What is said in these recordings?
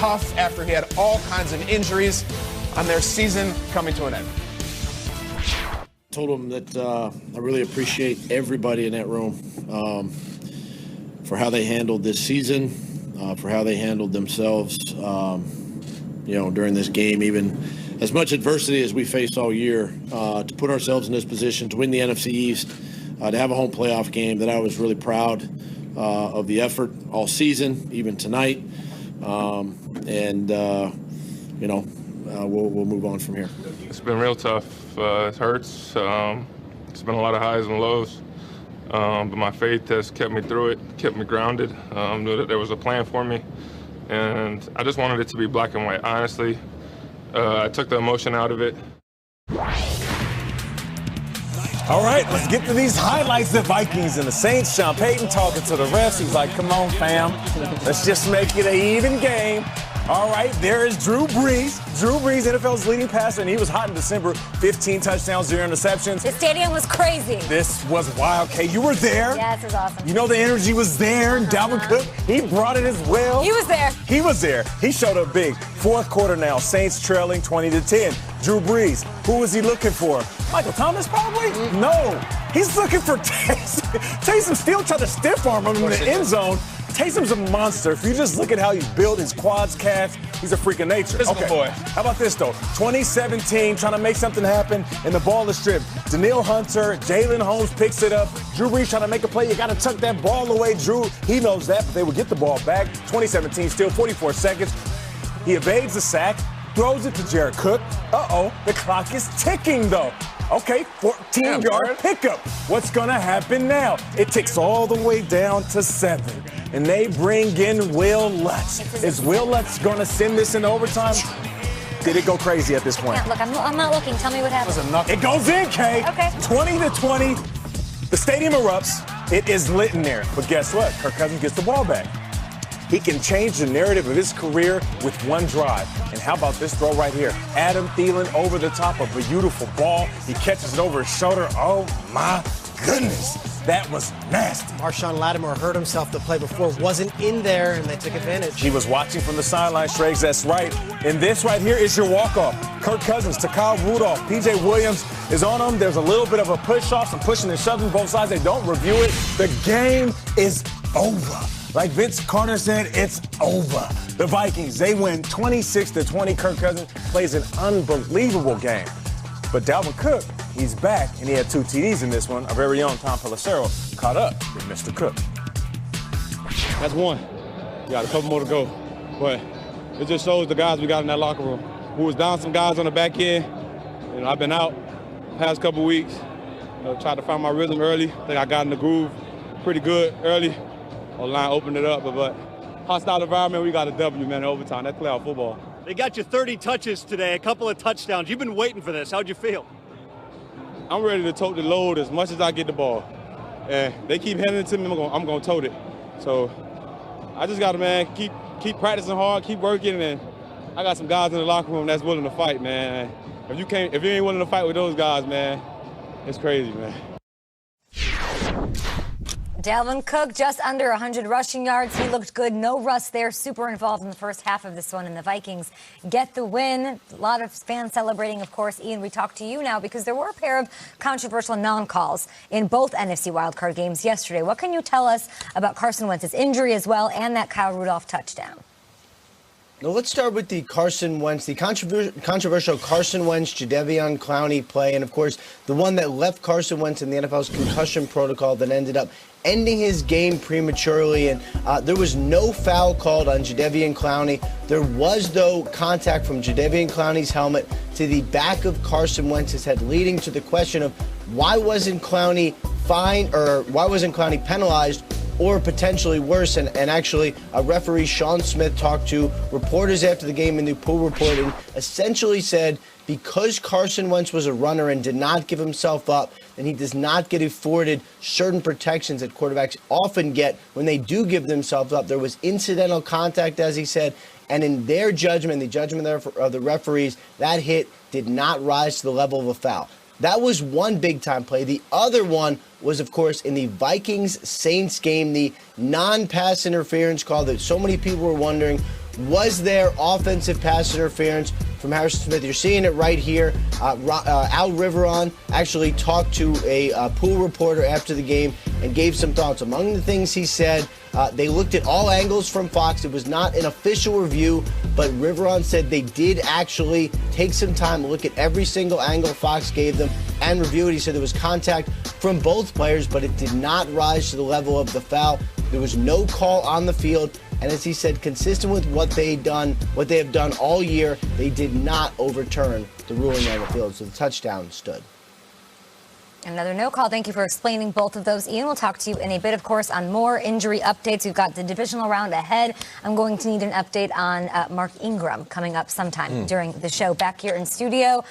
tough after he had all kinds of injuries on their season coming to an end. Told him that I really appreciate everybody in that room for how they handled this season, for how they handled themselves, during this game, even as much adversity as we faced all year, to put ourselves in this position to win the NFC East, to have a home playoff game. That I was really proud of the effort all season, even tonight, we'll move on from here. It's been real tough. It hurts. It's been a lot of highs and lows, but my faith has kept me through it, kept me grounded. Knew that there was a plan for me, and I just wanted it to be black and white. Honestly, I took the emotion out of it. All right, let's get to these highlights. The Vikings and the Saints. Sean Payton talking to the refs. He's like, come on, fam. Let's just make it an even game. All right, there is Drew Brees. Drew Brees, NFL's leading passer, and he was hot in December. 15 touchdowns, 0 interceptions. The stadium was crazy. This was wild. Kay, you were there. Yeah, this was awesome. You know the energy was there. Dalvin Cook, he brought it as well. He was there. He was there. He showed up big. Fourth quarter now, Saints trailing 20-10. Drew Brees, who was he looking for? Michael Thomas, probably? No. He's looking for Taysom. Taysom still tried to stiff arm him in the end zone. Taysom's a monster. If you just look at how he's built, his quads, calves, he's a freak of nature. Physical boy. How about this, though? 2017, trying to make something happen, and the ball is stripped. Daniil Hunter, Jalen Holmes picks it up. Drew Brees trying to make a play. You got to tuck that ball away. Drew, he knows that, but they would get the ball back. 2017, still 44 seconds. He evades the sack, throws it to Jared Cook. Uh-oh, the clock is ticking, though. Okay, 14-yard pickup. What's going to happen now? It ticks all the way down to 7. And they bring in Will Lutz. Is Will Lutz going to send this into overtime? Did it go crazy at this point? Yeah, look, I'm not looking. Tell me what happened. It goes in, Kay. Okay. 20-20. The stadium erupts. It is lit in there. But guess what? Kirk Cousins gets the ball back. He can change the narrative of his career with one drive. And how about this throw right here? Adam Thielen over the top of a beautiful ball. He catches it over his shoulder. Oh, my goodness. That was nasty. Marshawn Lattimore hurt himself the play before, wasn't in there, and they took advantage. He was watching from the sideline, Schrags, that's right. And this right here is your walk-off. Kirk Cousins to Kyle Rudolph. P.J. Williams is on him. There's a little bit of a push-off, some pushing and shoving both sides. They don't review it. The game is over. Like Vince Carter said, it's over. The Vikings, they win 26-20. Kirk Cousins plays an unbelievable game. But Dalvin Cook, he's back, and he had 2 TDs in this one. Our very own Tom Pelissero caught up with Mr. Cook. That's one. We got a couple more to go. But it just shows the guys we got in that locker room. We was down some guys on the back end. I've been out the past couple weeks. Tried to find my rhythm early. I think I got in the groove pretty good early. O-line opened it up, but hostile environment, we got a W, man, in overtime. That's playoff football. They got you 30 touches today, a couple of touchdowns. You've been waiting for this. How'd you feel? I'm ready to tote the load as much as I get the ball. And they keep handing it to me, I'm going to tote it. So I just got to, man, keep practicing hard, keep working, and I got some guys in the locker room that's willing to fight, man. If you ain't willing to fight with those guys, man, it's crazy, man. Dalvin Cook, just under 100 rushing yards. He looked good. No rust there. Super involved in the first half of this one. And the Vikings get the win. A lot of fans celebrating, of course. Ian, we talk to you now because there were a pair of controversial non-calls in both NFC wildcard games yesterday. What can you tell us about Carson Wentz's injury as well and that Kyle Rudolph touchdown? Now let's start with the Carson Wentz, the controversial Carson Wentz, Jadeveon Clowney play, and of course the one that left Carson Wentz in the NFL's concussion protocol that ended up ending his game prematurely. And there was no foul called on Jadeveon Clowney. There was, though, contact from Jadeveon Clowney's helmet to the back of Carson Wentz's head, leading to the question of why wasn't Clowney fined, or why wasn't Clowney penalized, or potentially worse. And actually, referee Sean Smith talked to reporters after the game in the pool report and essentially said because Carson Wentz was a runner and did not give himself up, then he does not get afforded certain protections that quarterbacks often get when they do give themselves up. There was incidental contact, as he said, and in their judgment, the judgment of the referees, that hit did not rise to the level of a foul. That was one big-time play. The other one was, of course, in the Vikings-Saints game, the non-pass interference call that so many people were wondering, Was there offensive pass interference from Harrison Smith? You're seeing it right here. Al Riveron actually talked to a pool reporter after the game and gave some thoughts. Among the things he said, they looked at all angles from Fox. It was not an official review, but Riveron said they did actually take some time to look at every single angle Fox gave them and review it. He said there was contact from both players, but it did not rise to the level of the foul. There was no call on the field. And as he said, consistent with what they have done all year, they did not overturn the ruling on the field. So the touchdown stood. Another no call. Thank you for explaining both of those. Ian, we'll talk to you in a bit, of course, on more injury updates. We've got the divisional round ahead. I'm going to need an update on Mark Ingram coming up sometime during the show. Back here in studio,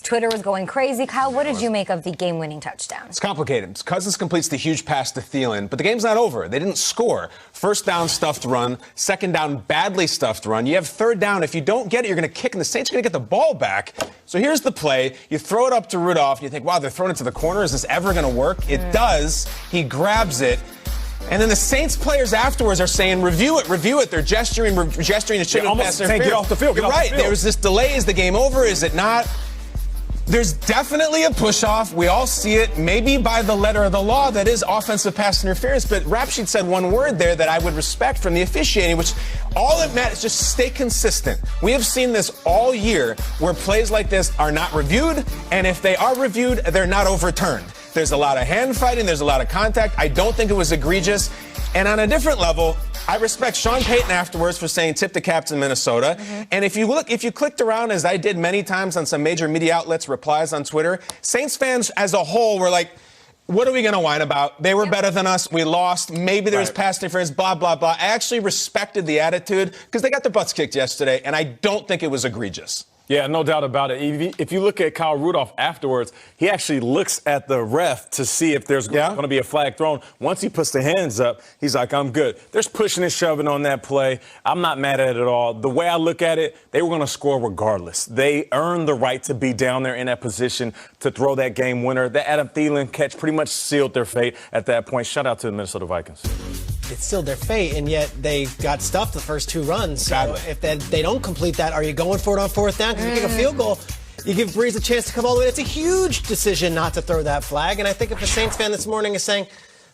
Twitter was going crazy. Kyle, what did you make of the game-winning touchdown? It's complicated. Cousins completes the huge pass to Thielen, but the game's not over. They didn't score. First down, stuffed run. Second down, badly stuffed run. You have third down. If you don't get it, you're going to kick, and the Saints are going to get the ball back. So here's the play. You throw it up to Rudolph, and you think, wow, they're throwing it to the corner. Is this ever going to work? It does. He grabs it. And then the Saints players afterwards are saying, review it. They're gesturing. It shouldn't have passed interference. Get off the field. You're right. There was this delay. Is the game over? Is it not? There's definitely a push-off. We all see it, maybe by the letter of the law, that is offensive pass interference. But Rap Sheet said one word there that I would respect from the officiating, which all it meant is just stay consistent. We have seen this all year where plays like this are not reviewed, and if they are reviewed, they're not overturned. There's a lot of hand fighting. There's a lot of contact. I don't think it was egregious. And on a different level, I respect Sean Payton afterwards for saying tip the cap to Minnesota. And if you clicked around, as I did many times on some major media outlets' replies on Twitter, Saints fans as a whole were like, what are we going to whine about? They were better than us. We lost. Maybe there was pass interference, blah, blah, blah. I actually respected the attitude because they got their butts kicked yesterday, and I don't think it was egregious. Yeah, no doubt about it. If you look at Kyle Rudolph afterwards, he actually looks at the ref to see if there's going to be a flag thrown. Once he puts the hands up, he's like, I'm good. There's pushing and shoving on that play. I'm not mad at it at all. The way I look at it, they were going to score regardless. They earned the right to be down there in that position to throw that game winner. The Adam Thielen catch pretty much sealed their fate at that point. Shout out to the Minnesota Vikings. It sealed their fate, and yet they got stuffed the first two runs. So if they don't complete that, are you going for it on fourth down? Because if you kick a field goal, you give Breeze a chance to come all the way. It's a huge decision not to throw that flag. And I think if a Saints fan this morning is saying,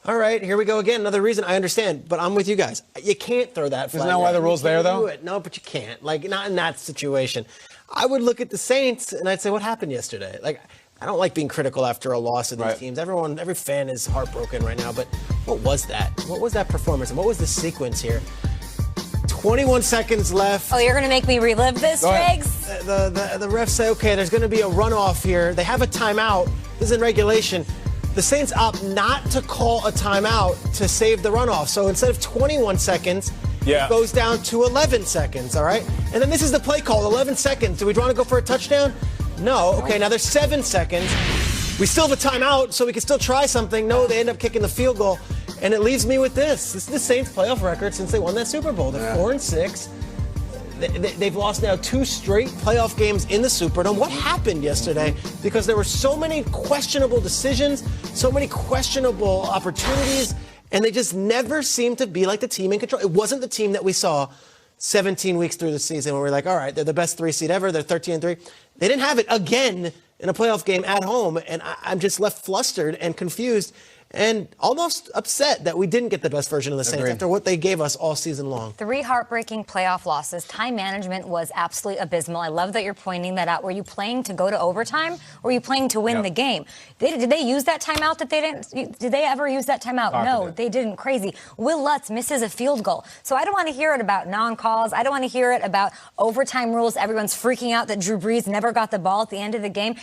all right, here we go again, another reason, I understand, but I'm with you guys. You can't throw that flag. Isn't that why the rule's there, though? No, but you can't. Like, not in that situation. I would look at the Saints, and I'd say, what happened yesterday? Like, I don't like being critical after a loss of these teams. Every fan is heartbroken right now, but what was that? What was that performance? And what was the sequence here? 21 seconds left. Oh, you're going to make me relive this, Riggs? The refs say, okay, there's going to be a runoff here. They have a timeout. This is in regulation. The Saints opt not to call a timeout to save the runoff. So instead of 21 seconds, it goes down to 11 seconds, all right? And then this is the play call, 11 seconds. Do we want to go for a touchdown? No. Okay, now there's 7 seconds. We still have a timeout, so we can still try something. No, they end up kicking the field goal. And it leaves me with this. This is the Saints' playoff record since they won that Super Bowl. They're 4-6. They've lost now 2 straight playoff games in the Superdome. What happened yesterday? Because there were so many questionable decisions, so many questionable opportunities, and they just never seemed to be like the team in control. It wasn't the team that we saw 17 weeks through the season where we're like, all right, they're the best 3 seed ever. They're 13-3. They didn't have it again in a playoff game at home, and I'm just left flustered and confused and almost upset that we didn't get the best version of the Saints after what they gave us all season long. 3 heartbreaking playoff losses. Time management was absolutely abysmal. I love that you're pointing that out. Were you playing to go to overtime, or were you playing to win the game? Did they use that timeout that they didn't? Did they ever use that timeout? No, they didn't. Crazy. Will Lutz misses a field goal. So I don't want to hear it about non-calls. I don't want to hear it about overtime rules. Everyone's freaking out that Drew Brees never got the ball at the end of the game.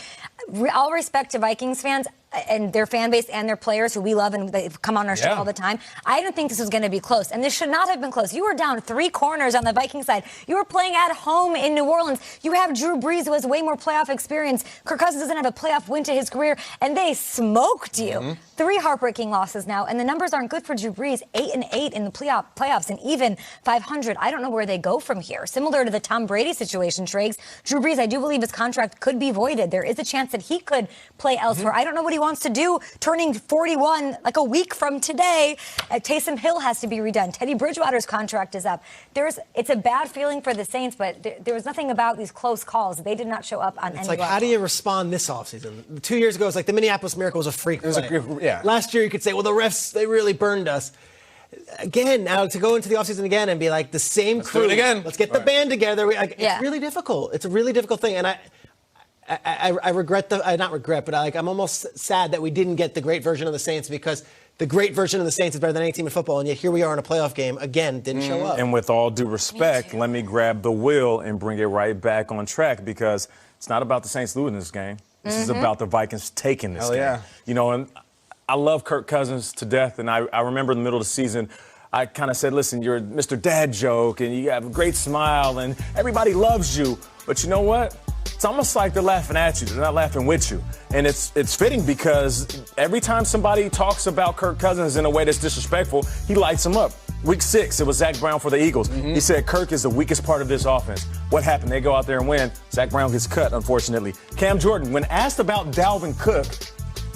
All respect to Vikings fans and their fan base and their players who we love and they come on our show all the time. I didn't think this was going to be close, and this should not have been close. You were down 3 corners on the Viking side. You were playing at home in New Orleans. You have Drew Brees, who has way more playoff experience. Kirk Cousins doesn't have a playoff win to his career, and they smoked you. 3 heartbreaking losses now, and the numbers aren't good for Drew Brees. 8-8 in the playoffs, and even 500. I don't know where they go from here. Similar to the Tom Brady situation, Triggs. Drew Brees, I do believe his contract could be voided. There is a chance that he could play elsewhere. I don't know what he wants wants to do, turning 41 like a week from today. Taysom Hill has to be redone. Teddy Bridgewater's contract is up. It's a bad feeling for the Saints, but there was nothing about these close calls. They did not show up on any It's like, level. how do you respond this offseason? 2 years ago, it was like the Minneapolis Miracle was a freak play. Last year, you could say, well, the refs, they really burned us. Again, now to go into the offseason again and be like the same crew. Do it again. Let's get the band together. It's really difficult. It's a really difficult thing. And I regret not regret, but I'm almost sad that we didn't get the great version of the Saints, because the great version of the Saints is better than any team in football. And yet here we are in a playoff game. Again, didn't show up. And with all due respect, let me grab the wheel and bring it right back on track, because it's not about the Saints losing this game. This is about the Vikings taking this game. Yeah. You know, and I love Kirk Cousins to death, and I remember in the middle of the season, I kind of said, listen, you're Mr. Dad joke, and you have a great smile, and everybody loves you. But you know what? It's almost like they're laughing at you. They're not laughing with you. And it's fitting, because every time somebody talks about Kirk Cousins in a way that's disrespectful, he lights them up. Week 6, it was Zach Brown for the Eagles. He said Kirk is the weakest part of this offense. What happened? They go out there and win. Zach Brown gets cut, unfortunately. Cam Jordan, when asked about Dalvin Cook,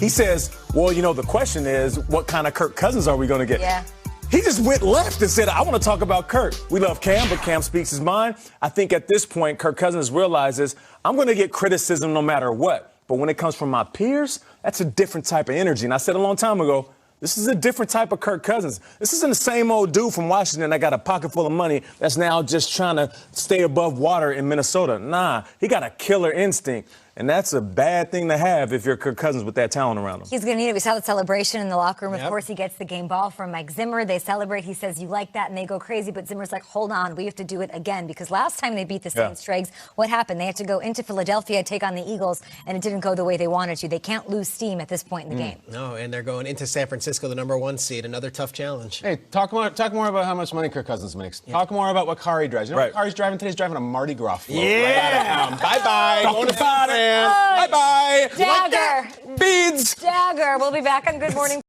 he says, well, you know, the question is, what kind of Kirk Cousins are we going to get? Yeah. He just went left and said, I want to talk about Kirk. We love Cam, but Cam speaks his mind. I think at this point, Kirk Cousins realizes, I'm going to get criticism no matter what. But when it comes from my peers, that's a different type of energy. And I said a long time ago, this is a different type of Kirk Cousins. This isn't the same old dude from Washington that got a pocket full of money that's now just trying to stay above water in Minnesota. Nah, he got a killer instinct. And that's a bad thing to have if you're Kirk Cousins with that talent around him. He's going to need it. We saw the celebration in the locker room. Of course, he gets the game ball from Mike Zimmer. They celebrate. He says, you like that? And they go crazy. But Zimmer's like, hold on. We have to do it again. Because last time they beat the Saints, Dregs, what happened? They had to go into Philadelphia, take on the Eagles, and it didn't go the way they wanted to. They can't lose steam at this point in the game. No, and they're going into San Francisco, the #1 seed. Another tough challenge. Hey, talk more about how much money Kirk Cousins makes. Talk more about what car he drives. You know what car he's driving today? He's driving a Mardi Gras float. Yeah. Bye-bye. Going to Bye-bye. Dagger. Beads. Dagger. We'll be back on Good Morning.